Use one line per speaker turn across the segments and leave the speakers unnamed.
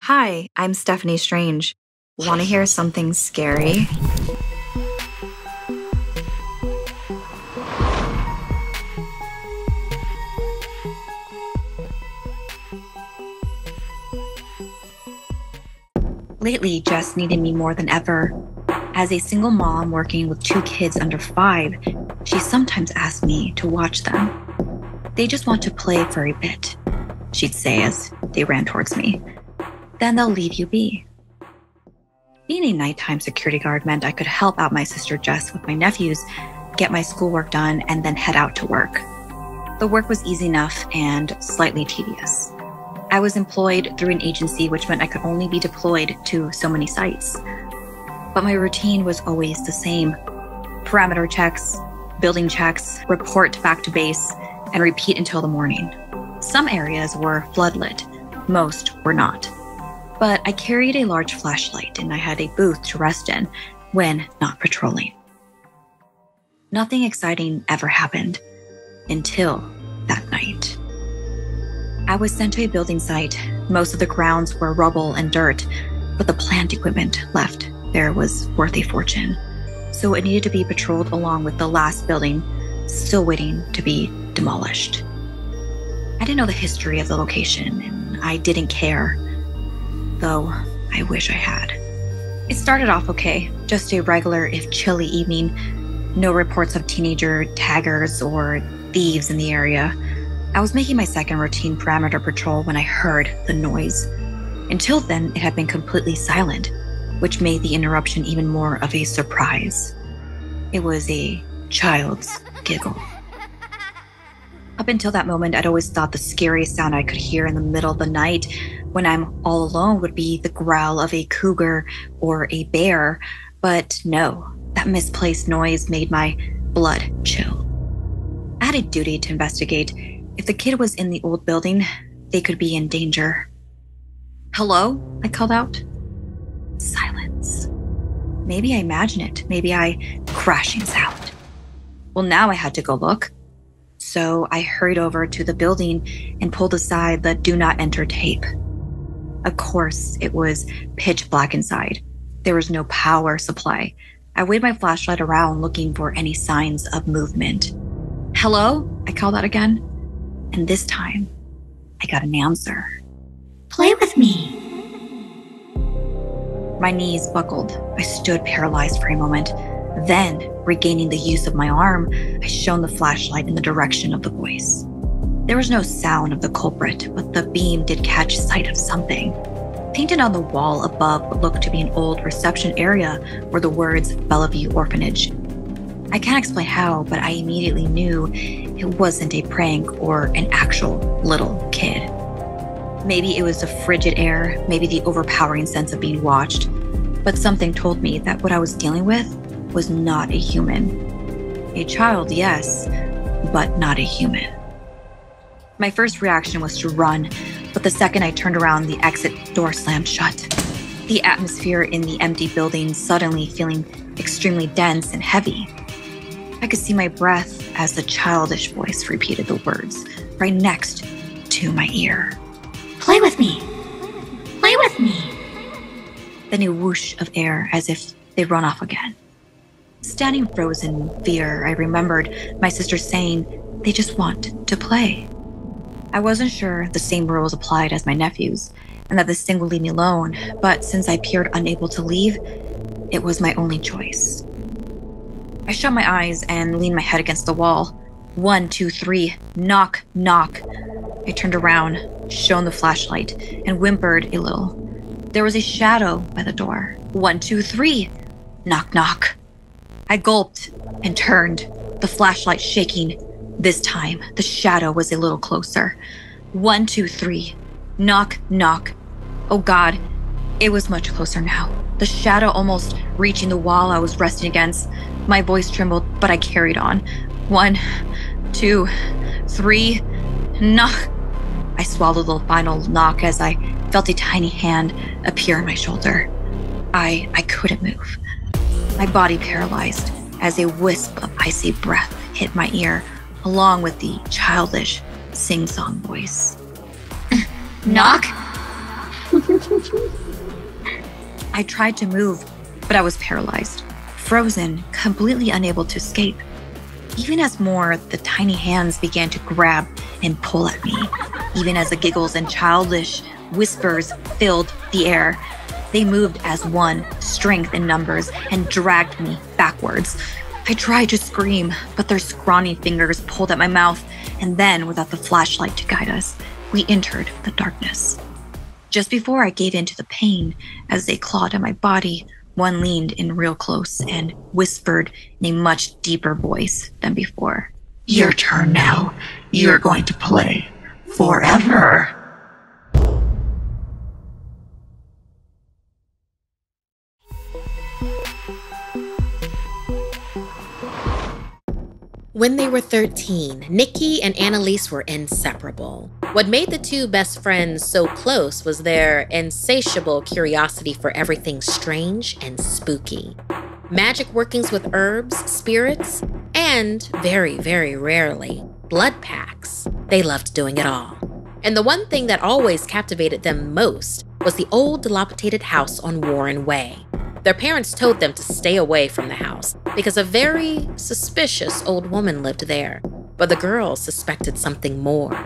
Hi, I'm Steffany Strange. Want to hear something scary? Lately, Jess needed me more than ever. As a single mom working with 2 kids under 5, she sometimes asked me to watch them. They just want to play for a bit, she'd say as they ran towards me. Then they'll leave you be. Being a nighttime security guard meant I could help out my sister Jess with my nephews, get my schoolwork done, and then head out to work. The work was easy enough and slightly tedious. I was employed through an agency, which meant I could only be deployed to so many sites. But my routine was always the same. Parameter checks, building checks, report back to base, and repeat until the morning. Some areas were floodlit, most were not. But I carried a large flashlight and I had a booth to rest in when not patrolling. Nothing exciting ever happened until that night. I was sent to a building site. Most of the grounds were rubble and dirt, but the plant equipment left there was worth a fortune. So it needed to be patrolled along with the last building, still waiting to be demolished. I didn't know the history of the location, and I didn't care, though I wish I had. It started off okay, just a regular if chilly evening. No reports of teenager taggers or thieves in the area. I was making my second routine parameter patrol when I heard the noise. Until then, it had been completely silent, which made the interruption even more of a surprise. It was a child's giggle. Up until that moment, I'd always thought the scariest sound I could hear in the middle of the night when I'm all alone would be the growl of a cougar or a bear, but no, that misplaced noise made my blood chill. I had a duty to investigate. If the kid was in the old building, they could be in danger. "Hello?" I called out. Silence. Maybe I imagine it. Maybe I crashing sound. Well, now I had to go look. So I hurried over to the building and pulled aside the do not enter tape. Of course, it was pitch black inside. There was no power supply. I waved my flashlight around looking for any signs of movement. "Hello?" I called out again. And this time, I got an answer.
"Play with me."
My knees buckled. I stood paralyzed for a moment. Then, regaining the use of my arm, I shone the flashlight in the direction of the voice. There was no sound of the culprit, but the beam did catch sight of something. Painted on the wall above what looked to be an old reception area were the words Bellevue Orphanage. I can't explain how, but I immediately knew it wasn't a prank or an actual little kid. Maybe it was the frigid air, maybe the overpowering sense of being watched, but something told me that what I was dealing with was not a human. A child, yes, but not a human. My first reaction was to run, but the second I turned around, the exit door slammed shut. The atmosphere in the empty building suddenly feeling extremely dense and heavy. I could see my breath as the childish voice repeated the words right next to my ear.
"Play with me. Play with me."
Then a whoosh of air as if they'd run off again. Standing frozen in fear, I remembered my sister saying they just want to play. I wasn't sure the same rules applied as my nephews, and that this thing would leave me alone, but since I appeared unable to leave, it was my only choice. I shut my eyes and leaned my head against the wall. 1, 2, 3, knock, knock. I turned around, shone the flashlight, and whimpered a little. There was a shadow by the door. 1, 2, 3, knock, knock. I gulped and turned, the flashlight shaking. This time, the shadow was a little closer. 1, 2, 3, knock, knock. Oh God, it was much closer now. The shadow almost reaching the wall I was resting against. My voice trembled, but I carried on. 1, 2, 3, knock. I swallowed the final knock as I felt a tiny hand appear on my shoulder. I couldn't move. My body paralyzed as a wisp of icy breath hit my ear, along with the childish sing-song voice.
"Knock,
I tried to move, but I was paralyzed, frozen, completely unable to escape. Even as the tiny hands began to grab and pull at me, even as the giggles and childish whispers filled the air, they moved as one, strength in numbers, and dragged me backwards. I tried to scream, but their scrawny fingers pulled at my mouth, and then, without the flashlight to guide us, we entered the darkness. Just before I gave in to the pain, as they clawed at my body, one leaned in real close and whispered in a much deeper voice than before.
Your turn now. You're going to play forever.
When they were 13, Nikki and Annalise were inseparable. What made the two best friends so close was their insatiable curiosity for everything strange and spooky. Magic workings with herbs, spirits, and, very, very rarely, blood pacts. They loved doing it all. And the one thing that always captivated them most was the old dilapidated house on Warren Way. Their parents told them to stay away from the house because a very suspicious old woman lived there, but the girls suspected something more.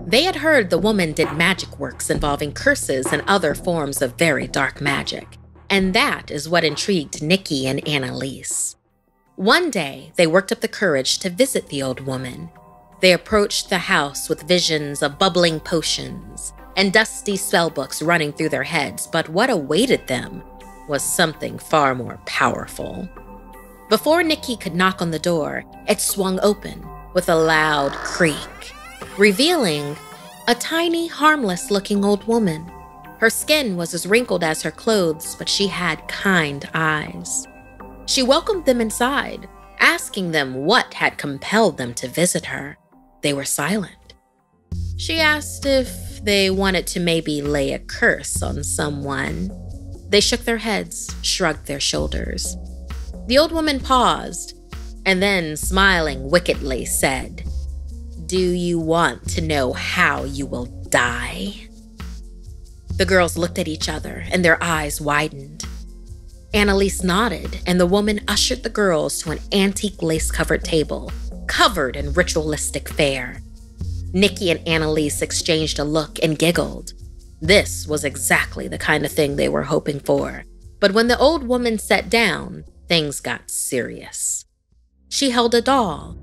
They had heard the woman did magic works involving curses and other forms of very dark magic, and that is what intrigued Nikki and Annalise. One day, they worked up the courage to visit the old woman. They approached the house with visions of bubbling potions and dusty spellbooks running through their heads, but what awaited them was something far more powerful. Before Nikki could knock on the door, it swung open with a loud creak, revealing a tiny, harmless-looking old woman. Her skin was as wrinkled as her clothes, but she had kind eyes. She welcomed them inside, asking them what had compelled them to visit her. They were silent. She asked if they wanted to maybe lay a curse on someone. They shook their heads, shrugged their shoulders. The old woman paused, and then, smiling wickedly, said, "Do you want to know how you will die?" The girls looked at each other, and their eyes widened. Annalise nodded, and the woman ushered the girls to an antique lace-covered table, covered in ritualistic fare. Nikki and Annalise exchanged a look and giggled. This was exactly the kind of thing they were hoping for. But when the old woman sat down, things got serious. She held a doll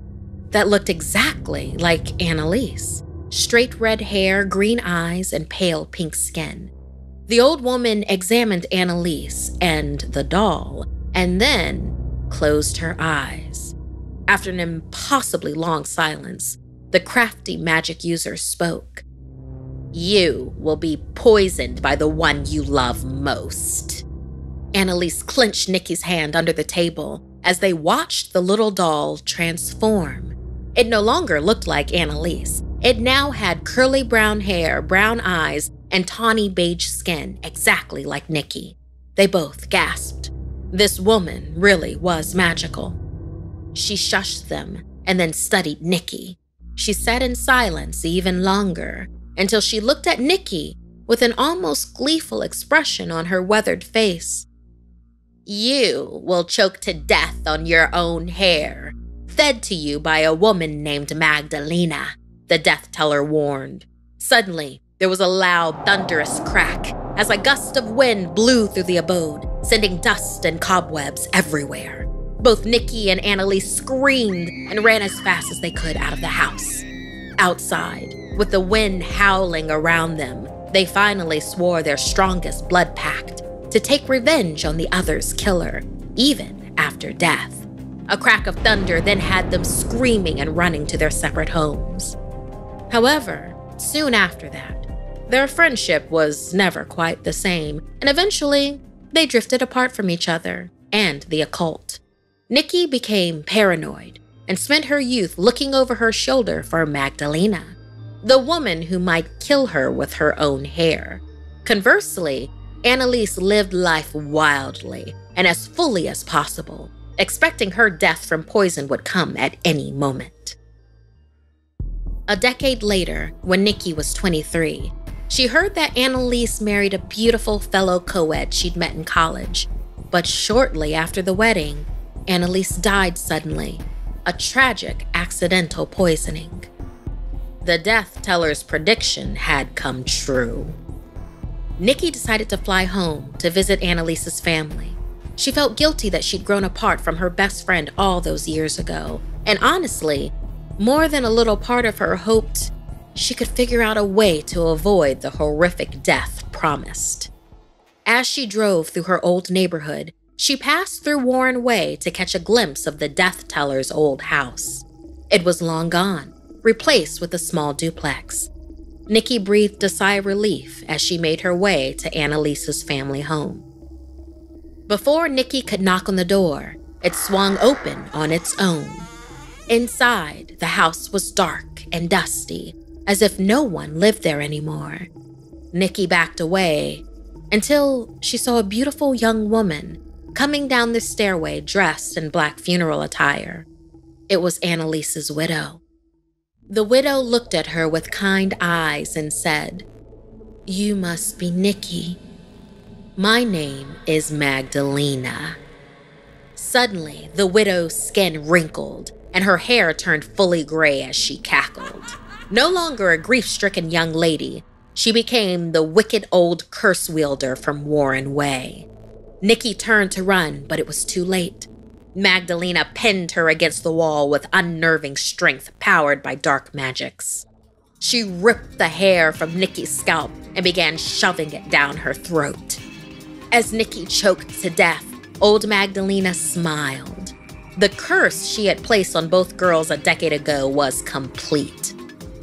that looked exactly like Annalise. Straight red hair, green eyes, and pale pink skin. The old woman examined Annalise and the doll, and then closed her eyes. After an impossibly long silence, the crafty magic user spoke. "You will be poisoned by the one you love most." Annalise clenched Nikki's hand under the table as they watched the little doll transform. It no longer looked like Annalise. It now had curly brown hair, brown eyes, and tawny beige skin, exactly like Nikki. They both gasped. This woman really was magical. She shushed them and then studied Nikki. She sat in silence even longer, until she looked at Nikki with an almost gleeful expression on her weathered face. "You will choke to death on your own hair, fed to you by a woman named Magdalena," the death teller warned. Suddenly, there was a loud, thunderous crack as a gust of wind blew through the abode, sending dust and cobwebs everywhere. Both Nikki and Annalise screamed and ran as fast as they could out of the house. Outside, with the wind howling around them, they finally swore their strongest blood pact to take revenge on the other's killer, even after death. A crack of thunder then had them screaming and running to their separate homes. However, soon after that, their friendship was never quite the same, and eventually, they drifted apart from each other and the occult. Nikki became paranoid and spent her youth looking over her shoulder for Magdalena, the woman who might kill her with her own hair. Conversely, Annalise lived life wildly and as fully as possible, expecting her death from poison would come at any moment. A decade later, when Nikki was 23, She heard that Annalise married a beautiful fellow co-ed she'd met in college. But shortly after the wedding, Annalise died suddenly, a tragic accidental poisoning. The death teller's prediction had come true. Nikki decided to fly home to visit Annalise's family. She felt guilty that she'd grown apart from her best friend all those years ago. And honestly, more than a little part of her hoped she could figure out a way to avoid the horrific death promised. As she drove through her old neighborhood, she passed through Warren Way to catch a glimpse of the death teller's old house. It was long gone, replaced with a small duplex. Nikki breathed a sigh of relief as she made her way to Annalise's family home. Before Nikki could knock on the door, it swung open on its own. Inside, the house was dark and dusty, as if no one lived there anymore. Nikki backed away until she saw a beautiful young woman coming down the stairway dressed in black funeral attire. It was Annalise's widow. The widow looked at her with kind eyes and said, "You must be Nikki. My name is Magdalena." Suddenly, the widow's skin wrinkled and her hair turned fully gray as she cackled. No longer a grief-stricken young lady, she became the wicked old curse wielder from Warren Way. Nikki turned to run, but it was too late. Magdalena pinned her against the wall with unnerving strength powered by dark magics. She ripped the hair from Nikki's scalp and began shoving it down her throat. As Nikki choked to death, old Magdalena smiled. The curse she had placed on both girls a decade ago was complete.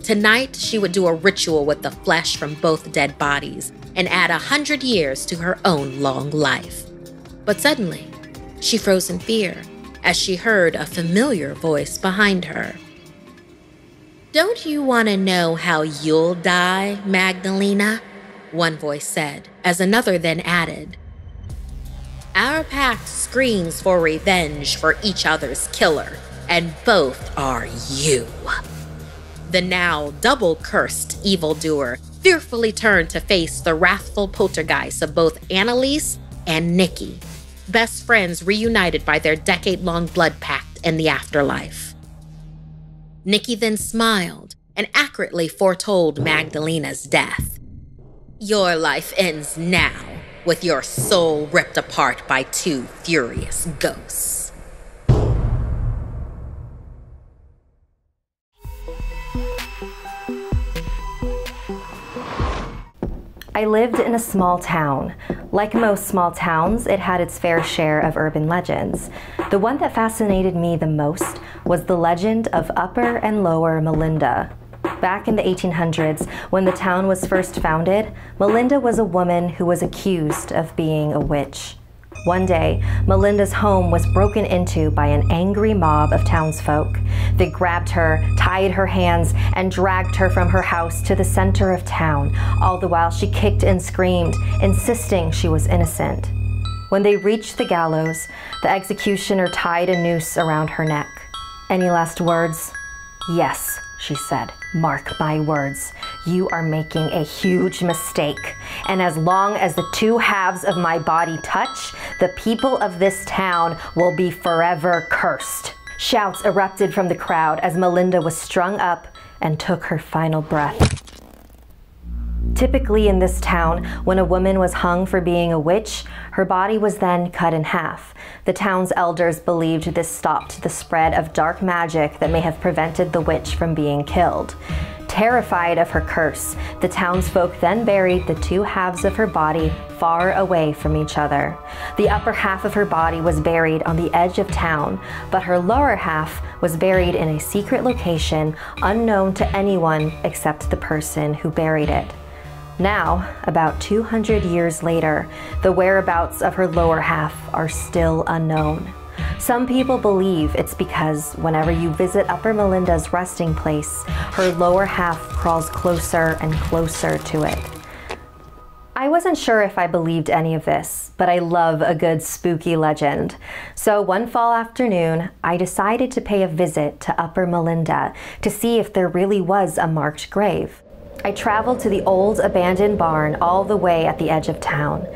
Tonight, she would do a ritual with the flesh from both dead bodies and add 100 years to her own long life. But suddenly, she froze in fear as she heard a familiar voice behind her. "Don't you want to know how you'll die, Magdalena?" one voice said, as another then added, "Our pact screams for revenge for each other's killer, and both are you." The now double-cursed evildoer fearfully turned to face the wrathful poltergeist of both Annalise and Nikki, best friends reunited by their decade-long blood pact in the afterlife. Nikki then smiled and accurately foretold Magdalena's death. "Your life ends now, with your soul ripped apart by two furious ghosts."
I lived in a small town. Like most small towns, it had its fair share of urban legends. The one that fascinated me the most was the legend of Upper and Lower Melinda. Back in the 1800s, when the town was first founded, Melinda was a woman who was accused of being a witch. One day, Melinda's home was broken into by an angry mob of townsfolk. They grabbed her, tied her hands, and dragged her from her house to the center of town, all the while she kicked and screamed, insisting she was innocent. When they reached the gallows, the executioner tied a noose around her neck. "Any last words?" "Yes," she said. "Mark my words. You are making a huge mistake. And as long as the two halves of my body touch, the people of this town will be forever cursed." Shouts erupted from the crowd as Melinda was strung up and took her final breath. Typically in this town, when a woman was hung for being a witch, her body was then cut in half. The town's elders believed this stopped the spread of dark magic that may have prevented the witch from being killed. Terrified of her curse, the townsfolk then buried the two halves of her body far away from each other. The upper half of her body was buried on the edge of town, but her lower half was buried in a secret location unknown to anyone except the person who buried it. Now, about 200 years later, the whereabouts of her lower half are still unknown. Some people believe it's because whenever you visit Upper Melinda's resting place, her lower half crawls closer and closer to it. I wasn't sure if I believed any of this, but I love a good spooky legend. So one fall afternoon, I decided to pay a visit to Upper Melinda to see if there really was a marked grave. I traveled to the old abandoned barn all the way at the edge of town.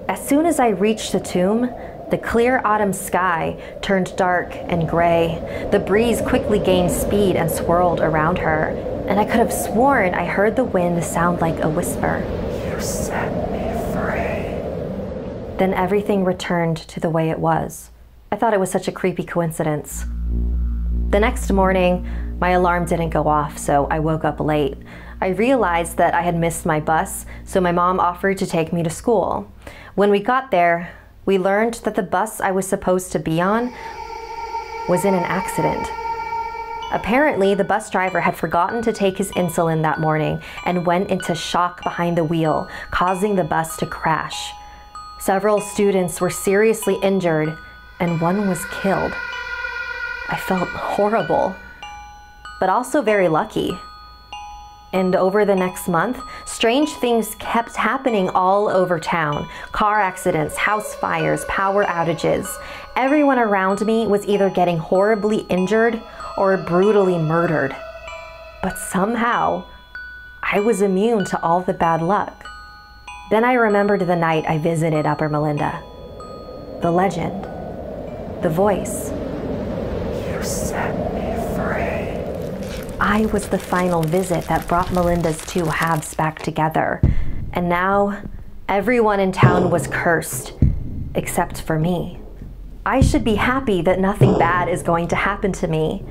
As soon as I reached the tomb, the clear autumn sky turned dark and gray. The breeze quickly gained speed and swirled around her, and I could have sworn I heard the wind sound like a whisper.
You set me free.
Then everything returned to the way it was. I thought it was such a creepy coincidence. The next morning, my alarm didn't go off, so I woke up late. I realized that I had missed my bus, so my mom offered to take me to school. When we got there, we learned that the bus I was supposed to be on was in an accident. Apparently, the bus driver had forgotten to take his insulin that morning and went into shock behind the wheel, causing the bus to crash. Several students were seriously injured, and one was killed. I felt horrible, but also very lucky. And over the next month, strange things kept happening all over town. Car accidents, house fires, power outages. Everyone around me was either getting horribly injured or brutally murdered. But somehow, I was immune to all the bad luck. Then I remembered the night I visited Upper Melinda. The legend. The voice.
You set me free.
I was the final visit that brought Melinda's two halves back together. And now, everyone in town was cursed, except for me. I should be happy that nothing bad is going to happen to me,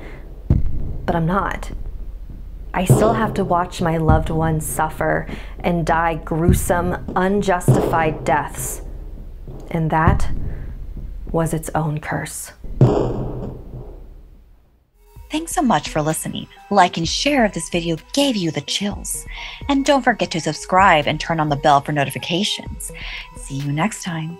but I'm not. I still have to watch my loved ones suffer and die gruesome, unjustified deaths. And that was its own curse.
Thanks so much for listening. Like and share if this video gave you the chills. And don't forget to subscribe and turn on the bell for notifications. See you next time.